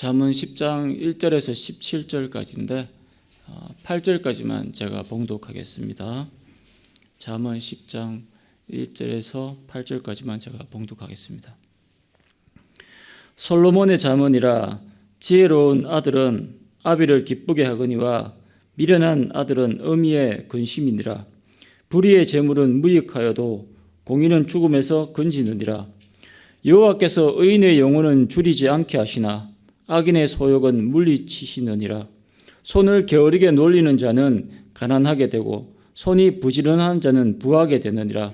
잠언 10장 1절에서 17절까지인데 8절까지만 제가 봉독하겠습니다. 잠언 10장 1절에서 8절까지만 제가 봉독하겠습니다. 솔로몬의 잠언이라 지혜로운 아들은 아비를 기쁘게 하거니와 미련한 아들은 어미의 근심이니라. 불의의 재물은 무익하여도 공의는 죽음에서 건지느니라. 여호와께서 의인의 영혼은 줄이지 않게 하시나 악인의 소욕은 물리치시느니라. 손을 게으르게 놀리는 자는 가난하게 되고 손이 부지런한 자는 부하게 되느니라.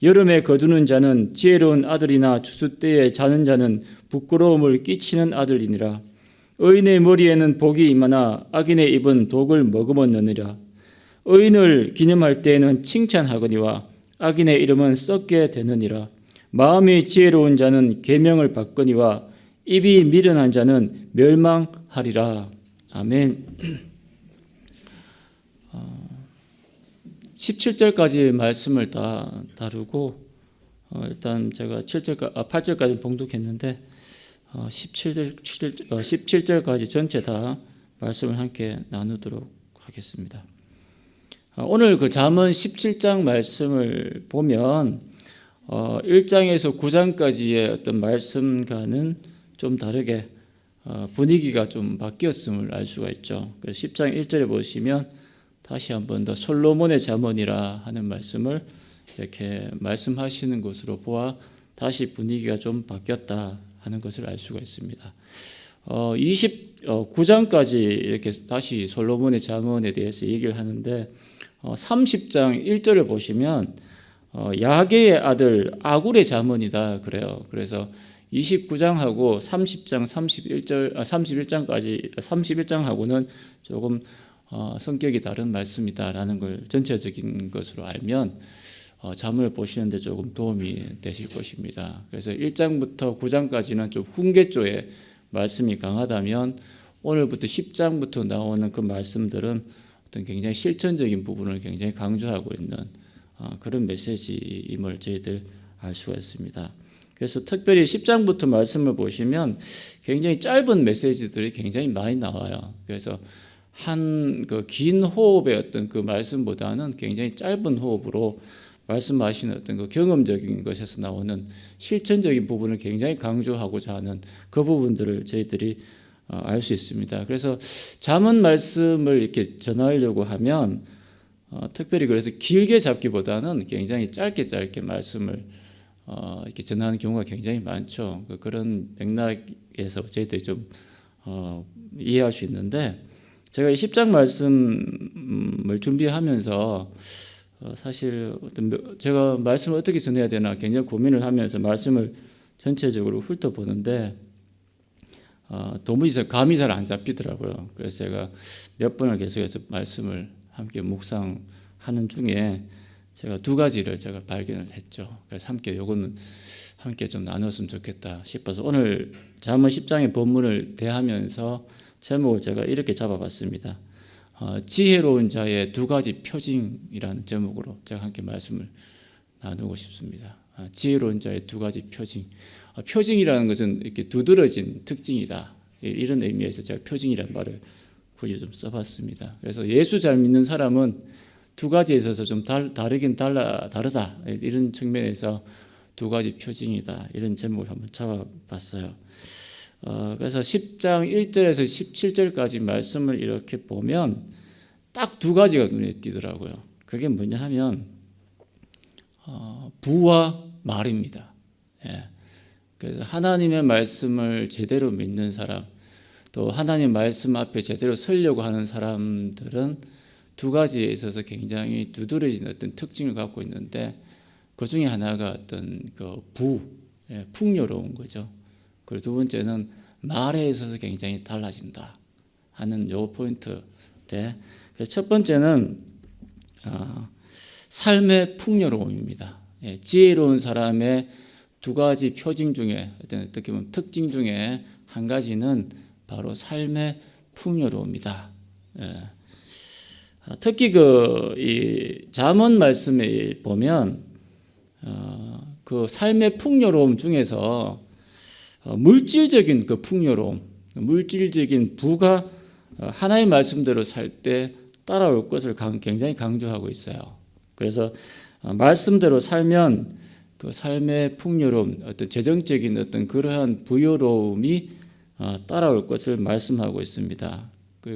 여름에 거두는 자는 지혜로운 아들이나 추수 때에 자는 자는 부끄러움을 끼치는 아들이니라. 의인의 머리에는 복이 임하나 악인의 입은 독을 머금었느니라. 의인을 기념할 때에는 칭찬하거니와 악인의 이름은 썩게 되느니라. 마음이 지혜로운 자는 계명을 받거니와 입이 미련한 자는 멸망하리라. 아멘. 17절까지 말씀을 다 다루고 일단 제가 8절까지 봉독했는데 17절까지 전체 다 말씀을 함께 나누도록 하겠습니다. 오늘 그 잠언 17장 말씀을 보면 1장에서 9장까지의 어떤 말씀과는 좀 다르게 분위기가 좀 바뀌었음을 알 수가 있죠. 그래서 10장 1절에 보시면 다시 한 번 더 솔로몬의 잠언이라 하는 말씀을 이렇게 말씀하시는 것으로 보아 다시 분위기가 좀 바뀌었다 하는 것을 알 수가 있습니다. 29장까지 이렇게 다시 솔로몬의 잠언에 대해서 얘기를 하는데 30장 1절을 보시면 야게의 아들 아굴의 잠언이다 그래요. 그래서 29장하고 30장 31장하고는 조금 성격이 다른 말씀이다라는 걸 전체적인 것으로 알면 잠언을 보시는데 조금 도움이 되실 것입니다. 그래서 1장부터 9장까지는 좀 훈계 쪽의 말씀이 강하다면 오늘부터 10장부터 나오는 그 말씀들은 어떤 굉장히 실천적인 부분을 굉장히 강조하고 있는 그런 메시지임을 저희들 알 수가 있습니다. 그래서 특별히 10장부터 말씀을 보시면 굉장히 짧은 메시지들이 굉장히 많이 나와요. 그래서 한 그 긴 호흡의 어떤 그 말씀보다는 굉장히 짧은 호흡으로 말씀하시는 어떤 그 경험적인 것에서 나오는 실천적인 부분을 굉장히 강조하고자 하는 그 부분들을 저희들이 알 수 있습니다. 그래서 잠언 말씀을 이렇게 전하려고 하면 특별히 그래서 길게 잡기보다는 굉장히 짧게 말씀을 이렇게 전하는 경우가 굉장히 많죠. 그런 맥락에서 저희들이 좀 이해할 수 있는데 제가 이 10장 말씀을 준비하면서 사실 제가 말씀을 어떻게 전해야 되나 굉장히 고민을 하면서 말씀을 전체적으로 훑어보는데 도무지 감이 잘 안 잡히더라고요. 그래서 제가 몇 번을 계속해서 말씀을 함께 묵상하는 중에 제가 두 가지를 제가 발견을 했죠. 그래서 요거는 함께 좀 나눴으면 좋겠다 싶어서 오늘 잠언 10장의 본문을 대하면서 제목을 제가 이렇게 잡아봤습니다. 지혜로운 자의 두 가지 표징이라는 제목으로 제가 함께 말씀을 나누고 싶습니다. 지혜로운 자의 두 가지 표징. 표징이라는 것은 이렇게 두드러진 특징이다. 이런 의미에서 제가 표징이라는 말을 굳이 좀 써봤습니다. 그래서 예수 잘 믿는 사람은 두 가지에 있어서 좀 다르긴 다르다. 이런 측면에서 두 가지 표징이다. 이런 제목을 한번 잡아봤어요. 그래서 10장 1절에서 17절까지 말씀을 이렇게 보면 딱 두 가지가 눈에 띄더라고요. 그게 뭐냐 하면 부와 말입니다. 그래서 하나님의 말씀을 제대로 믿는 사람, 또 하나님 말씀 앞에 제대로 서려고 하는 사람들은 두 가지에 있어서 굉장히 두드러진 어떤 특징을 갖고 있는데 그 중에 하나가 어떤 그 풍요로운 거죠. 그리고 두 번째는 말에 있어서 굉장히 달라진다 하는 요 포인트인데 첫 번째는 삶의 풍요로움입니다. 지혜로운 사람의 두 가지 표징 중에 어떻게 보면 특징 중에 한 가지는 바로 삶의 풍요로움이다. 특히 이 잠언 말씀에 보면 그 삶의 풍요로움 중에서 물질적인 그 풍요로움, 물질적인 부가 하나의 말씀대로 살 때 따라올 것을 굉장히 강조하고 있어요. 그래서 말씀대로 살면 그 삶의 풍요로움, 어떤 재정적인 어떤 그러한 부유로움이 따라올 것을 말씀하고 있습니다.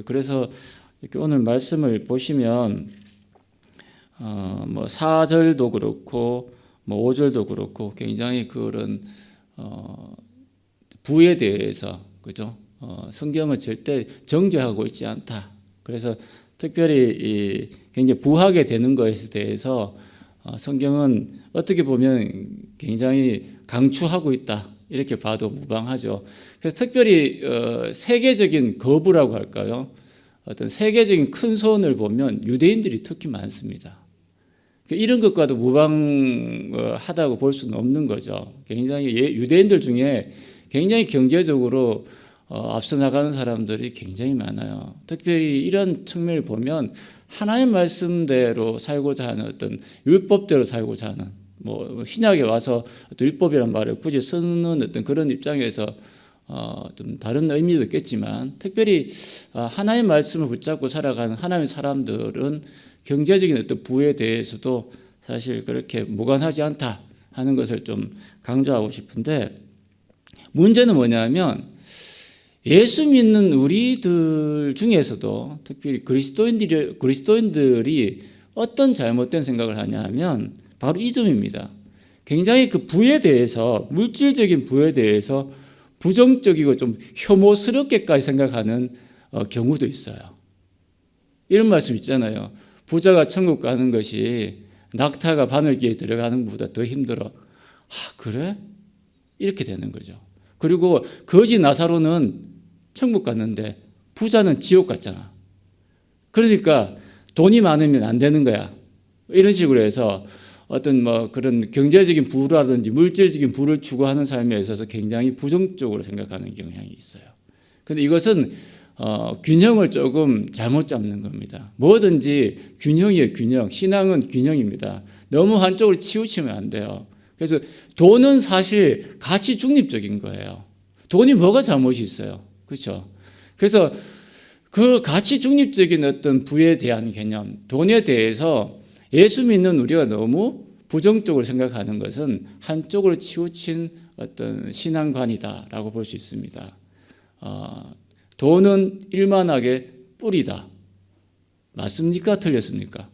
그래서 이렇게 오늘 말씀을 보시면 뭐 4절도 그렇고 뭐 5절도 그렇고 굉장히 그런 부에 대해서 그죠? 성경은 절대 정죄하고 있지 않다. 그래서 특별히 굉장히 부하게 되는 것에 대해서 성경은 어떻게 보면 굉장히 강추하고 있다. 이렇게 봐도 무방하죠. 그래서 특별히 세계적인 거부라고 할까요? 어떤 세계적인 큰 손을 보면 유대인들이 특히 많습니다. 이런 것과도 무방하다고 볼 수는 없는 거죠. 굉장히 유대인들 중에 굉장히 경제적으로 앞서 나가는 사람들이 굉장히 많아요. 특별히 이런 측면을 보면 하나의 말씀대로 살고자 하는 어떤 율법대로 살고자 하는 뭐 신약에 와서 어떤 율법이란 말을 굳이 쓰는 어떤 그런 입장에서 좀 다른 의미도 있겠지만 특별히 하나의 말씀을 붙잡고 살아가는 하나님의 사람들은 경제적인 어떤 부에 대해서도 사실 그렇게 무관하지 않다 하는 것을 좀 강조하고 싶은데 문제는 뭐냐면 예수 믿는 우리들 중에서도 특별히 그리스도인들이 어떤 잘못된 생각을 하냐 하면 바로 이 점입니다. 굉장히 그 부에 대해서 물질적인 부에 대해서 부정적이고 좀 혐오스럽게까지 생각하는 경우도 있어요. 이런 말씀 있잖아요. 부자가 천국 가는 것이 낙타가 바늘기에 들어가는 것보다 더 힘들어. 그래? 이렇게 되는 거죠. 그리고 거지 나사로는 천국 갔는데 부자는 지옥 갔잖아. 그러니까 돈이 많으면 안 되는 거야. 이런 식으로 해서 어떤 뭐 그런 경제적인 부라든지 물질적인 부를 추구하는 삶에 있어서 굉장히 부정적으로 생각하는 경향이 있어요. 그런데 이것은 균형을 조금 잘못 잡는 겁니다. 뭐든지 균형이에요, 균형. 신앙은 균형입니다. 너무 한쪽으로 치우치면 안 돼요. 그래서 돈은 사실 가치 중립적인 거예요. 돈이 뭐가 잘못이 있어요. 그렇죠? 그래서 그 가치 중립적인 어떤 부에 대한 개념, 돈에 대해서 예수 믿는 우리가 너무 부정적으로 생각하는 것은 한쪽으로 치우친 어떤 신앙관이다라고 볼 수 있습니다. 돈은 일만하게 뿌리다. 맞습니까? 틀렸습니까?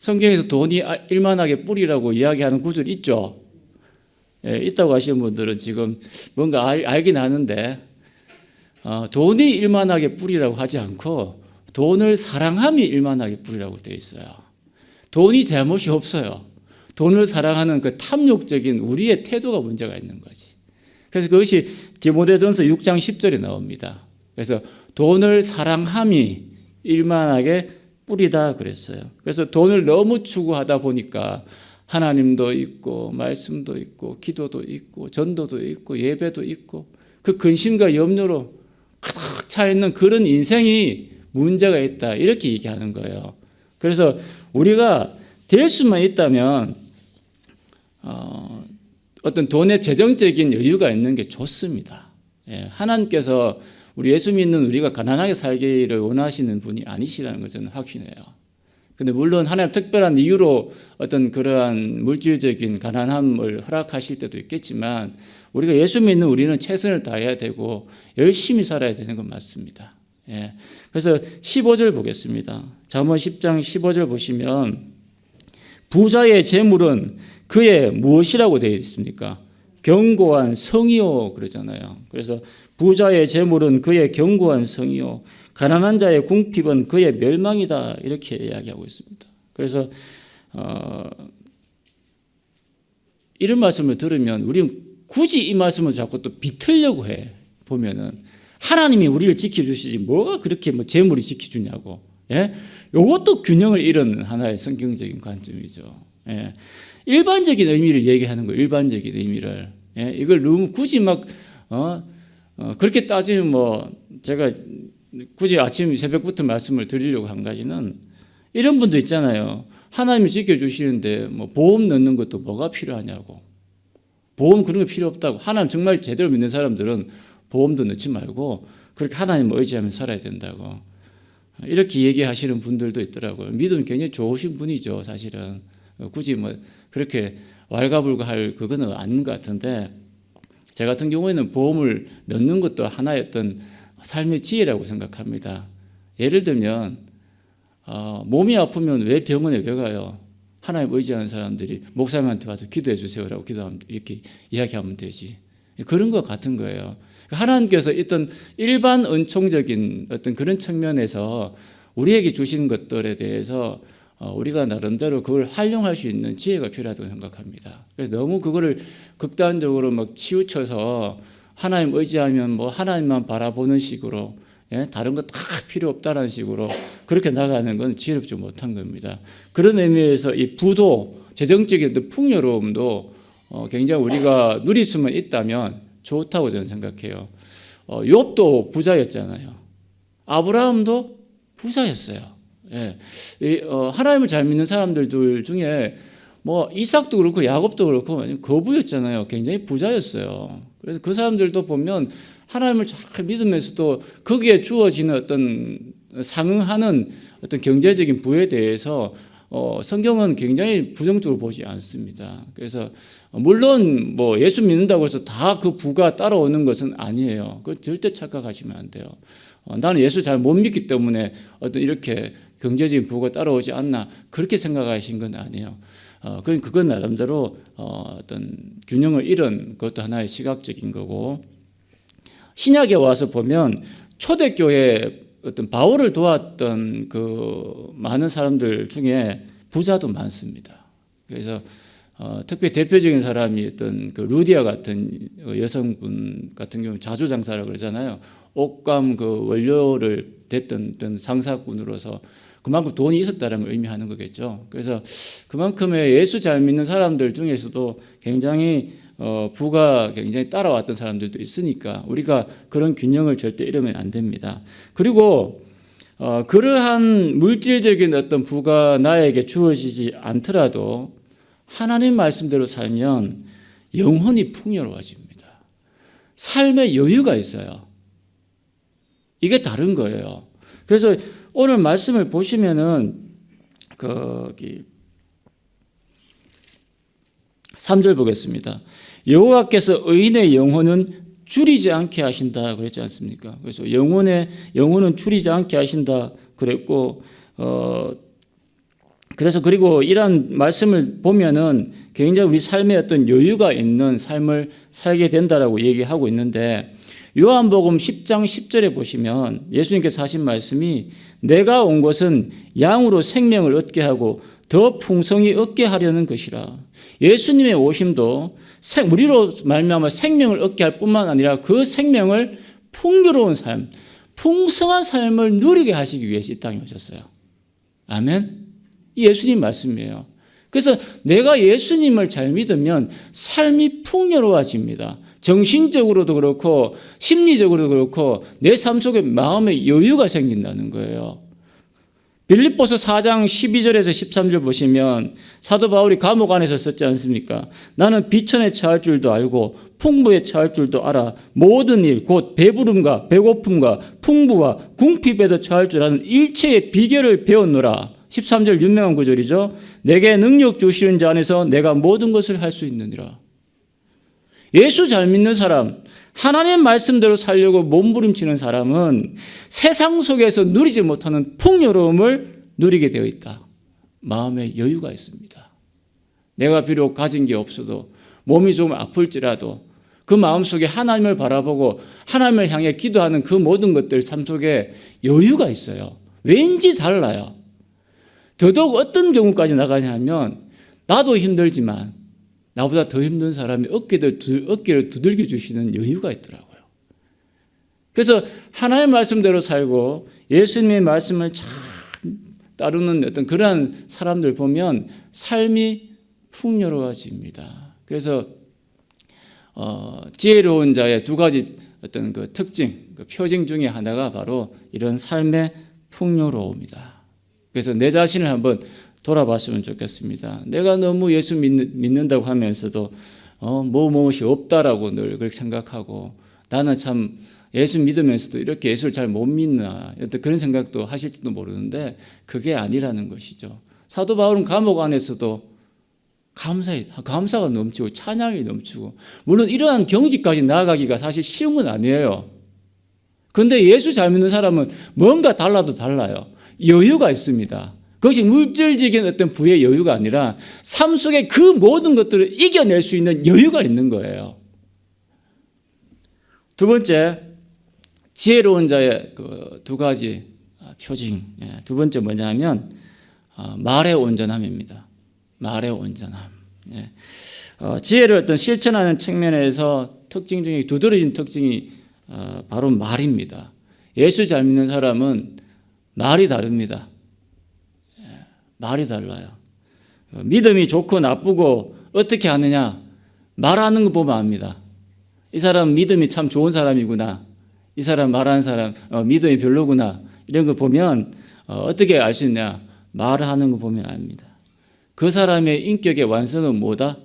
성경에서 돈이 일만하게 뿌리라고 이야기하는 구절이 있죠. 예, 있다고 하시는 분들은 지금 뭔가 알긴 아는데 돈이 일만하게 뿌리라고 하지 않고 돈을 사랑함이 일만하게 뿌리라고 되어 있어요. 돈이 잘못이 없어요. 돈을 사랑하는 그 탐욕적인 우리의 태도가 문제가 있는 거지. 그래서 그것이 디모데전서 6장 10절에 나옵니다. 그래서 돈을 사랑함이 일만하게 뿌리다 그랬어요. 그래서 돈을 너무 추구하다 보니까 하나님도 있고 말씀도 있고 기도도 있고 전도도 있고 예배도 있고 그 근심과 염려로 가득 차 있는 그런 인생이 문제가 있다 이렇게 얘기하는 거예요. 그래서 우리가 될 수만 있다면 어떤 돈의 재정적인 여유가 있는 게 좋습니다. 예, 하나님께서 우리 예수 믿는 우리가 가난하게 살기를 원하시는 분이 아니시라는 것을 저는 확신해요. 근데 물론 하나님 특별한 이유로 어떤 그러한 물질적인 가난함을 허락하실 때도 있겠지만 우리가 예수 믿는 우리는 최선을 다해야 되고 열심히 살아야 되는 건 맞습니다. 예. 그래서 15절 보겠습니다. 잠언 10장 15절 보시면 부자의 재물은 그의 무엇이라고 되어 있습니까? 견고한 성이요 그러잖아요. 그래서 부자의 재물은 그의 견고한 성이요 가난한 자의 궁핍은 그의 멸망이다 이렇게 이야기하고 있습니다. 그래서 이런 말씀을 들으면 우리는 굳이 이 말씀을 자꾸 또 비틀려고 해 보면은 하나님이 우리를 지켜주시지 뭐가 그렇게 뭐 재물이 지켜주냐고. 예? 이것도 균형을 잃은 하나의 성경적인 관점이죠. 예? 일반적인 의미를 얘기하는 거예요. 일반적인 의미를. 예? 이걸 너무 굳이 막 그렇게 따지면 뭐 제가 굳이 아침 새벽부터 말씀을 드리려고 한 가지는 이런 분도 있잖아요. 하나님이 지켜주시는데 뭐 보험 넣는 것도 뭐가 필요하냐고. 보험 그런 거 필요 없다고. 하나님 정말 제대로 믿는 사람들은 보험도 넣지 말고 그렇게 하나님을 의지하면서 살아야 된다고. 이렇게 얘기하시는 분들도 있더라고요. 믿음이 굉장히 좋으신 분이죠, 사실은. 굳이 뭐 그렇게 왈가불가할 그거는 아닌 것 같은데, 제 같은 경우에는 보험을 넣는 것도 하나의 어떤 삶의 지혜라고 생각합니다. 예를 들면 몸이 아프면 왜 병원에 왜 가요? 하나님 의지하는 사람들이 목사님한테 와서 기도해 주세요라고 기도하면 이렇게 이야기하면 되지. 그런 것 같은 거예요. 하나님께서 어떤 일반 은총적인 어떤 그런 측면에서 우리에게 주신 것들에 대해서 우리가 나름대로 그걸 활용할 수 있는 지혜가 필요하다고 생각합니다. 그래서 너무 그거를 극단적으로 막 치우쳐서 하나님 의지하면 뭐 하나님만 바라보는 식으로, 다른 거 다 필요 없다라는 식으로 그렇게 나가는 건 지혜롭지 못한 겁니다. 그런 의미에서 이 부도, 재정적인 풍요로움도 굉장히 우리가 누릴 수만 있다면 좋다고 저는 생각해요. 욥도 부자였잖아요. 아브라함도 부자였어요. 하나님을 잘 믿는 사람들 중에 뭐 이삭도 그렇고 야곱도 그렇고 거부였잖아요. 굉장히 부자였어요. 그래서 그 사람들도 보면 하나님을 잘 믿으면서도 거기에 주어지는 어떤 상응하는 어떤 경제적인 부에 대해서 성경은 굉장히 부정적으로 보지 않습니다. 그래서 물론 뭐 예수 믿는다고 해서 다 그 부가 따라오는 것은 아니에요. 그거 절대 착각하시면 안 돼요. 나는 예수 잘 못 믿기 때문에 어떤 이렇게 경제적인 부가 따라오지 않나 그렇게 생각하신 건 아니에요. 그건 나름대로 어떤 균형을 잃은 것도 하나의 시각적인 거고, 신약에 와서 보면 초대교회 어떤 바울을 도왔던 그 많은 사람들 중에 부자도 많습니다. 그래서 특히 대표적인 사람이 어떤 그 루디아 같은 여성분 같은 경우 자주장사라고 그러잖아요. 옷감 그 원료를 댔던 어떤 상사꾼으로서 그만큼 돈이 있었다는 걸 의미하는 거겠죠. 그래서 그만큼의 예수 잘 믿는 사람들 중에서도 굉장히 부가 굉장히 따라왔던 사람들도 있으니까 우리가 그런 균형을 절대 잃으면 안 됩니다. 그리고 그러한 물질적인 어떤 부가 나에게 주어지지 않더라도 하나님 말씀대로 살면 영혼이 풍요로워집니다. 삶의 여유가 있어요. 이게 다른 거예요. 그래서 오늘 말씀을 보시면은 3절 보겠습니다. 여호와께서 의인의 영혼은 줄이지 않게 하신다 그랬지 않습니까? 그래서 영혼은 줄이지 않게 하신다 그랬고, 그래서 그리고 이러한 말씀을 보면은 굉장히 우리 삶에 어떤 여유가 있는 삶을 살게 된다라고 얘기하고 있는데, 요한복음 10장 10절에 보시면 예수님께서 하신 말씀이 내가 온 것은 양으로 생명을 얻게 하고 더 풍성히 얻게 하려는 것이라. 예수님의 오심도 우리로 말미암아 생명을 얻게 할 뿐만 아니라 그 생명을 풍요로운 삶, 풍성한 삶을 누리게 하시기 위해서 이 땅에 오셨어요. 아멘. 이 예수님 말씀이에요. 그래서 내가 예수님을 잘 믿으면 삶이 풍요로워집니다. 정신적으로도 그렇고 심리적으로도 그렇고 내 삶 속에 마음의 여유가 생긴다는 거예요. 빌립보서 4장 12절에서 13절 보시면 사도 바울이 감옥 안에서 썼지 않습니까? 나는 비천에 처할 줄도 알고 풍부에 처할 줄도 알아 모든 일 곧 배부름과 배고픔과 풍부와 궁핍에도 처할 줄 아는 일체의 비결을 배웠노라. 13절 유명한 구절이죠. 내게 능력 주시는 자 안에서 내가 모든 것을 할 수 있느니라. 예수 잘 믿는 사람, 하나님 말씀대로 살려고 몸부림치는 사람은 세상 속에서 누리지 못하는 풍요로움을 누리게 되어 있다. 마음의 여유가 있습니다. 내가 비록 가진 게 없어도 몸이 좀 아플지라도 그 마음속에 하나님을 바라보고 하나님을 향해 기도하는 그 모든 것들 삶 속에 여유가 있어요. 왠지 달라요. 더더욱 어떤 경우까지 나가냐면 나도 힘들지만 나보다 더 힘든 사람이 어깨를 두들겨 주시는 여유가 있더라고요. 그래서 하나님의 말씀대로 살고 예수님의 말씀을 잘 따르는 어떤 그러한 사람들 보면 삶이 풍요로워집니다. 그래서 지혜로운 자의 두 가지 어떤 그 특징, 그 표징 중에 하나가 바로 이런 삶의 풍요로움이다. 그래서 내 자신을 한번 돌아봤으면 좋겠습니다. 내가 너무 예수 믿는다고 하면서도 무엇이 없다라고 늘 그렇게 생각하고 나는 참 예수 믿으면서도 이렇게 예수를 잘 못 믿나 어떤 그런 생각도 하실지도 모르는데 그게 아니라는 것이죠. 사도 바울은 감옥 안에서도 감사가 넘치고 찬양이 넘치고 물론 이러한 경지까지 나아가기가 사실 쉬운 건 아니에요. 그런데 예수 잘 믿는 사람은 뭔가 달라도 달라요. 여유가 있습니다. 그것이 물질적인 어떤 부의 여유가 아니라 삶 속에 그 모든 것들을 이겨낼 수 있는 여유가 있는 거예요. 두 번째, 지혜로운 자의 그 두 가지 표징. 두 번째 뭐냐 하면 말의 온전함입니다. 말의 온전함. 지혜를 어떤 실천하는 측면에서 특징 중에 두드러진 특징이 바로 말입니다. 예수 잘 믿는 사람은 말이 다릅니다. 말이 달라요. 믿음이 좋고 나쁘고 어떻게 하느냐 말하는 거 보면 압니다. 이 사람 믿음이 참 좋은 사람이구나. 이 사람 말하는 사람 믿음이 별로구나. 이런 거 보면 어떻게 알 수 있냐. 말을 하는 거 보면 압니다. 그 사람의 인격의 완성은 뭐다?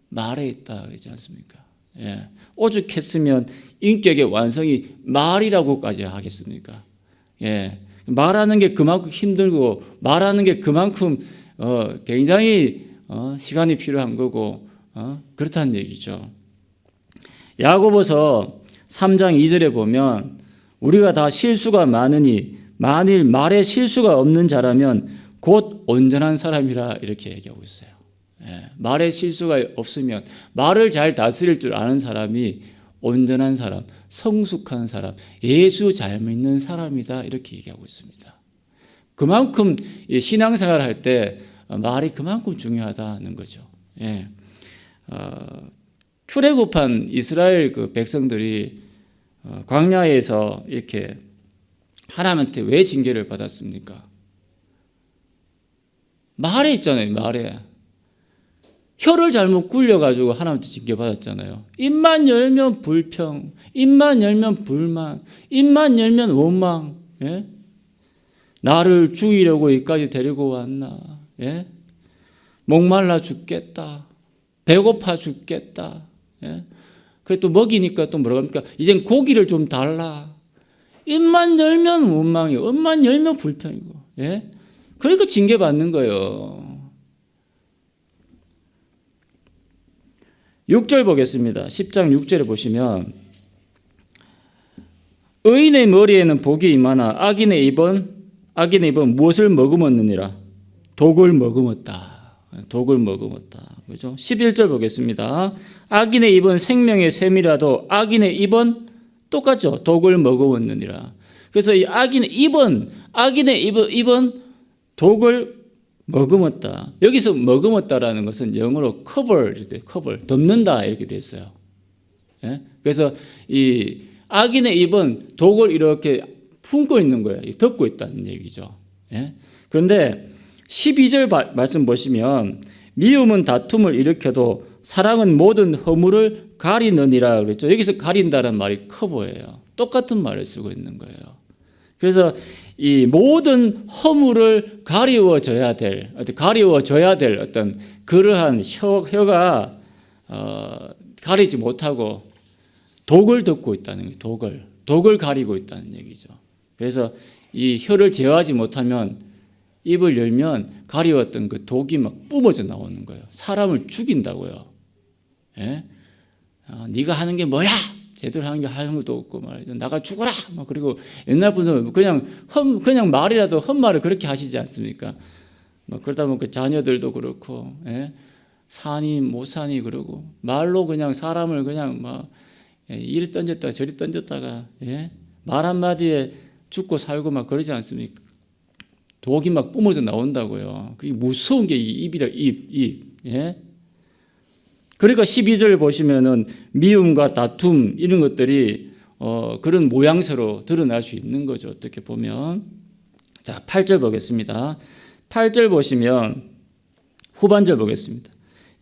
말에 있다. 그렇지 않습니까? 오죽했으면 인격의 완성이 말이라고까지 하겠습니까? 말하는 게 그만큼 힘들고 말하는 게 그만큼 굉장히 시간이 필요한 거고 그렇다는 얘기죠. 야고보서 3장 2절에 보면 우리가 다 실수가 많으니 만일 말에 실수가 없는 자라면 곧 온전한 사람이라 이렇게 얘기하고 있어요. 말에 실수가 없으면 말을 잘 다스릴 줄 아는 사람이 온전한 사람, 성숙한 사람, 예수 잘 믿는 사람이다 이렇게 얘기하고 있습니다. 그만큼 신앙생활을 할 때 말이 그만큼 중요하다는 거죠. 출애굽한 이스라엘 그 백성들이 광야에서 이렇게 하나님한테 왜 징계를 받았습니까? 말에 있잖아요. 말에. 혀를 잘못 굴려가지고 하나님한테 징계받았잖아요. 입만 열면 불평, 입만 열면 불만, 입만 열면 원망. 나를 죽이려고 여기까지 데리고 왔나. 목말라 죽겠다. 배고파 죽겠다. 그래 또 먹이니까 또 뭐라고 합니까? 이젠 고기를 좀 달라. 입만 열면 원망이고, 입만 열면 불평이고. 그러니까 징계받는 거예요. 6절 보겠습니다. 10장 6절에 보시면 의인의 머리에는 복이 임하나 악인의 입은 무엇을 머금었느니라? 독을 머금었다. 독을 머금었다. 그죠? 11절 보겠습니다. 악인의 입은 생명의 샘이라도 악인의 입은 똑같죠. 독을 머금었느니라. 그래서 이 악인의 입은 독을 머금었다. 여기서 머금었다라는 것은 영어로 cover, 덮는다 이렇게 되어 있어요. 그래서 이 악인의 입은 독을 이렇게 품고 있는 거예요. 덮고 있다는 얘기죠. 그런데 12절 말씀 보시면 미움은 다툼을 일으켜도 사랑은 모든 허물을 가리느니라 그랬죠. 여기서 가린다는 말이 커버예요. 똑같은 말을 쓰고 있는 거예요. 그래서 이 모든 허물을 가리워줘야 될 어떤 그러한 혀가 가리지 못하고 독을 덮고 있다는 거예요. 독을 가리고 있다는 얘기죠. 그래서 이 혀를 제어하지 못하면 입을 열면 가리웠던 그 독이 막 뿜어져 나오는 거예요. 사람을 죽인다고요. 네가 하는 게 뭐야? 제대로 하는 것도 없고 말이죠. 나가 죽어라. 그리고 옛날 분들은 그냥 말이라도 헛말을 그렇게 하시지 않습니까? 그러다 보니까 자녀들도 그렇고, 사니 못 사니 그러고 말로 그냥 사람을 그냥 이리 던졌다가 저리 던졌다가 말 한마디에 죽고 살고 막 그러지 않습니까? 독이 막 뿜어져 나온다고요. 그게 무서운 게 입이라 입. 그러니까 12절 보시면은 미움과 다툼 이런 것들이 그런 모양새로 드러날 수 있는 거죠. 어떻게 보면. 자, 8절 보겠습니다. 8절 보시면 후반절 보겠습니다.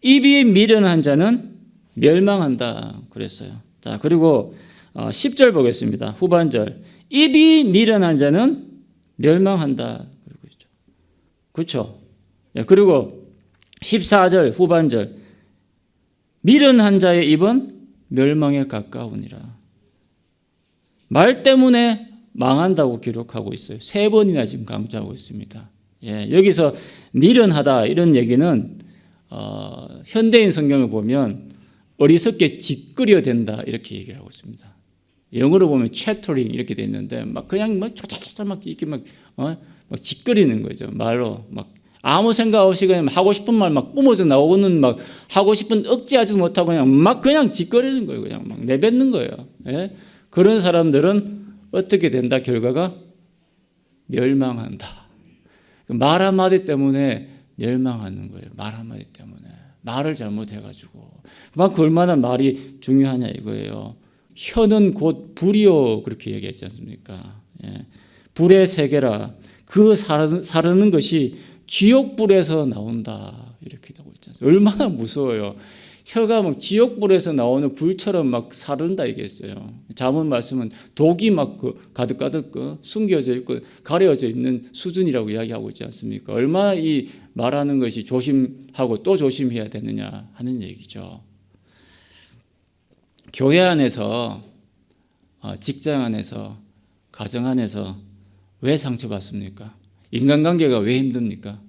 입이 미련한 자는 멸망한다 그랬어요. 자, 그리고 10절 보겠습니다. 후반절. 입이 미련한 자는 멸망한다. 그러고 있죠. 그렇죠? 그리고 14절 후반절. 미련한 자의 입은 멸망에 가까우니라. 말 때문에 망한다고 기록하고 있어요. 3번이나 지금 강조하고 있습니다. 여기서 미련하다 이런 얘기는 현대인 성경을 보면 어리석게 짓거려 된다 이렇게 얘기를 하고 있습니다. 영어로 보면 chattering 이렇게 돼 있는데 막 그냥 막 쫓아쫓아 막 이렇게 막 짓거리는 거죠. 말로 막 아무 생각 없이 그냥 하고 싶은 말 막 뿜어져 나오고는 막 하고 싶은 억제하지도 못하고 그냥 짓거리는 거예요. 그냥 막 내뱉는 거예요. 그런 사람들은 어떻게 된다? 결과가 멸망한다. 말 한마디 때문에 멸망하는 거예요. 말 한마디 때문에. 말을 잘못해가지고. 그만큼 얼마나 말이 중요하냐 이거예요. 혀는 곧 불이요. 그렇게 얘기했지 않습니까? 불의 세계라. 그 사르는 것이 지옥불에서 나온다. 이렇게 하고 있지 않습니까? 얼마나 무서워요. 혀가 막 지옥불에서 나오는 불처럼 막 사른다 이겠어요. 잠언 말씀은 독이 막 가득가득 숨겨져 있고 가려져 있는 수준이라고 이야기하고 있지 않습니까? 얼마나 이 말하는 것이 조심하고 또 조심해야 되느냐 하는 얘기죠. 교회 안에서, 직장 안에서, 가정 안에서 왜 상처받습니까? 인간관계가 왜 힘듭니까?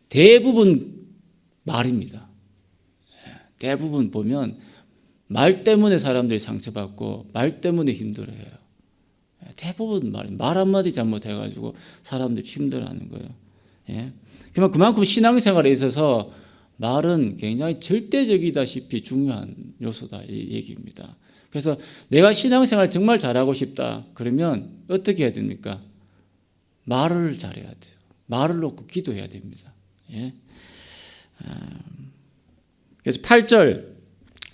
대부분 말입니다. 대부분 보면 말 때문에 사람들이 상처받고 말 때문에 힘들어해요. 대부분 말 한마디 잘못해가지고 사람들이 힘들어하는 거예요. 그만큼 신앙생활에 있어서 말은 굉장히 절대적이다시피 중요한 요소다 이 얘기입니다. 그래서 내가 신앙생활 정말 잘하고 싶다 그러면 어떻게 해야 됩니까? 말을 잘해야 돼요. 말을 놓고 기도해야 됩니다. 그래서 8절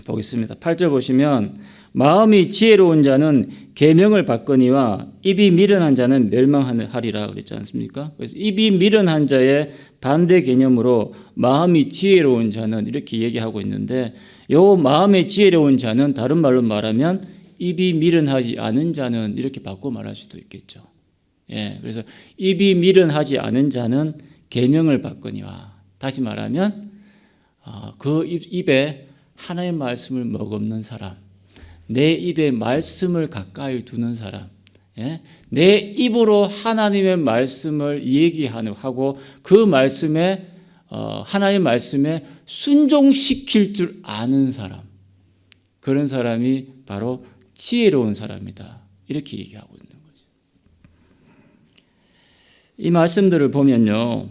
보겠습니다. 8절 보시면 마음이 지혜로운 자는 계명을 받거니와 입이 미련한 자는 멸망하리라 그랬지 않습니까? 그래서 입이 미련한 자의 반대 개념으로 마음이 지혜로운 자는 이렇게 얘기하고 있는데 요 마음이 지혜로운 자는 다른 말로 말하면 입이 미련하지 않은 자는 이렇게 바꿔 말할 수도 있겠죠. 그래서 입이 미련하지 않은 자는 계명을 받거니와 다시 말하면 그 입에 하나님의 말씀을 머금는 사람, 내 입에 말씀을 가까이 두는 사람, 내 입으로 하나님의 말씀을 얘기하고 그 말씀에 하나님의 말씀에 순종시킬 줄 아는 사람, 그런 사람이 바로 지혜로운 사람이다 이렇게 얘기하고 있는 거죠. 이 말씀들을 보면요,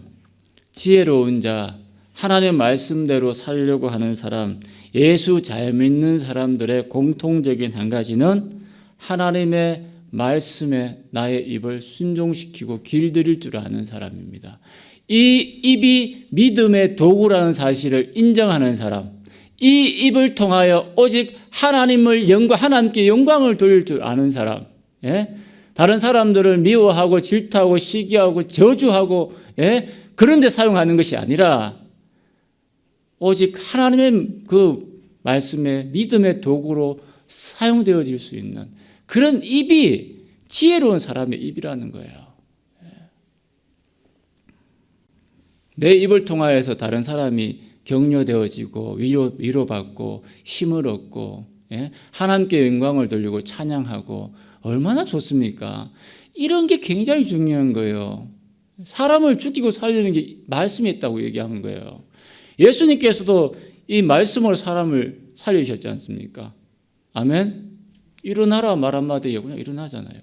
지혜로운 자, 하나님의 말씀대로 살려고 하는 사람, 예수 잘 믿는 사람들의 공통적인 한 가지는 하나님의 말씀에 나의 입을 순종시키고 길들일 줄 아는 사람입니다. 이 입이 믿음의 도구라는 사실을 인정하는 사람, 이 입을 통하여 오직 하나님께 영광을 돌릴 줄 아는 사람, 다른 사람들을 미워하고 질투하고 시기하고 저주하고 그런 데 사용하는 것이 아니라 오직 하나님의 그 말씀의 믿음의 도구로 사용되어질 수 있는 그런 입이 지혜로운 사람의 입이라는 거예요. 내 입을 통하여서 다른 사람이 격려되어지고 위로받고 힘을 얻고 하나님께 영광을 돌리고 찬양하고 얼마나 좋습니까? 이런 게 굉장히 중요한 거예요. 사람을 죽이고 살리는 게 말씀이 있다고 얘기하는 거예요. 예수님께서도 이 말씀으로 사람을 살리셨지 않습니까? 아멘? 일어나라 말 한마디에 그냥 일어나잖아요.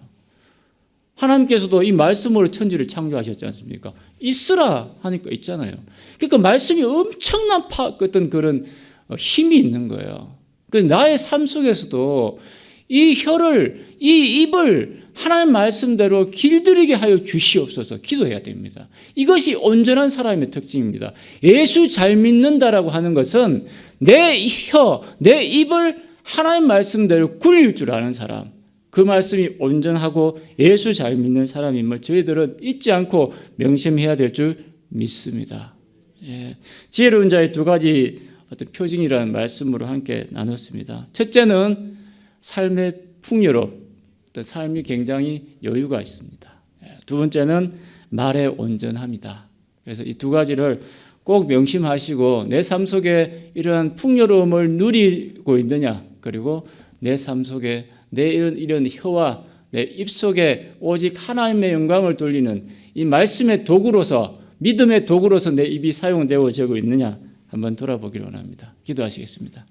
하나님께서도 이 말씀으로 천지를 창조하셨지 않습니까? 있으라 하니까 있잖아요. 그러니까 말씀이 엄청난 어떤 그런 힘이 있는 거예요. 나의 삶 속에서도 이 입을 하나님 말씀대로 길들이게 하여 주시옵소서 기도해야 됩니다. 이것이 온전한 사람의 특징입니다. 예수 잘 믿는다라고 하는 것은 내 입을 하나님 말씀대로 굴릴 줄 아는 사람, 그 말씀이 온전하고 예수 잘 믿는 사람임을 저희들은 잊지 않고 명심해야 될 줄 믿습니다. 지혜로운 자의 두 가지 어떤 표징이라는 말씀으로 함께 나눴습니다. 첫째는 삶의 풍요로 삶이 굉장히 여유가 있습니다. 두 번째는 말의 온전함이다. 그래서 이 두 가지를 꼭 명심하시고 내 삶 속에 이러한 풍요로움을 누리고 있느냐, 그리고 내 삶 속에 내 이런 혀와 내 입 속에 오직 하나님의 영광을 돌리는 이 말씀의 도구로서, 믿음의 도구로서 내 입이 사용되어지고 있느냐 한번 돌아보기를 원합니다. 기도하시겠습니다.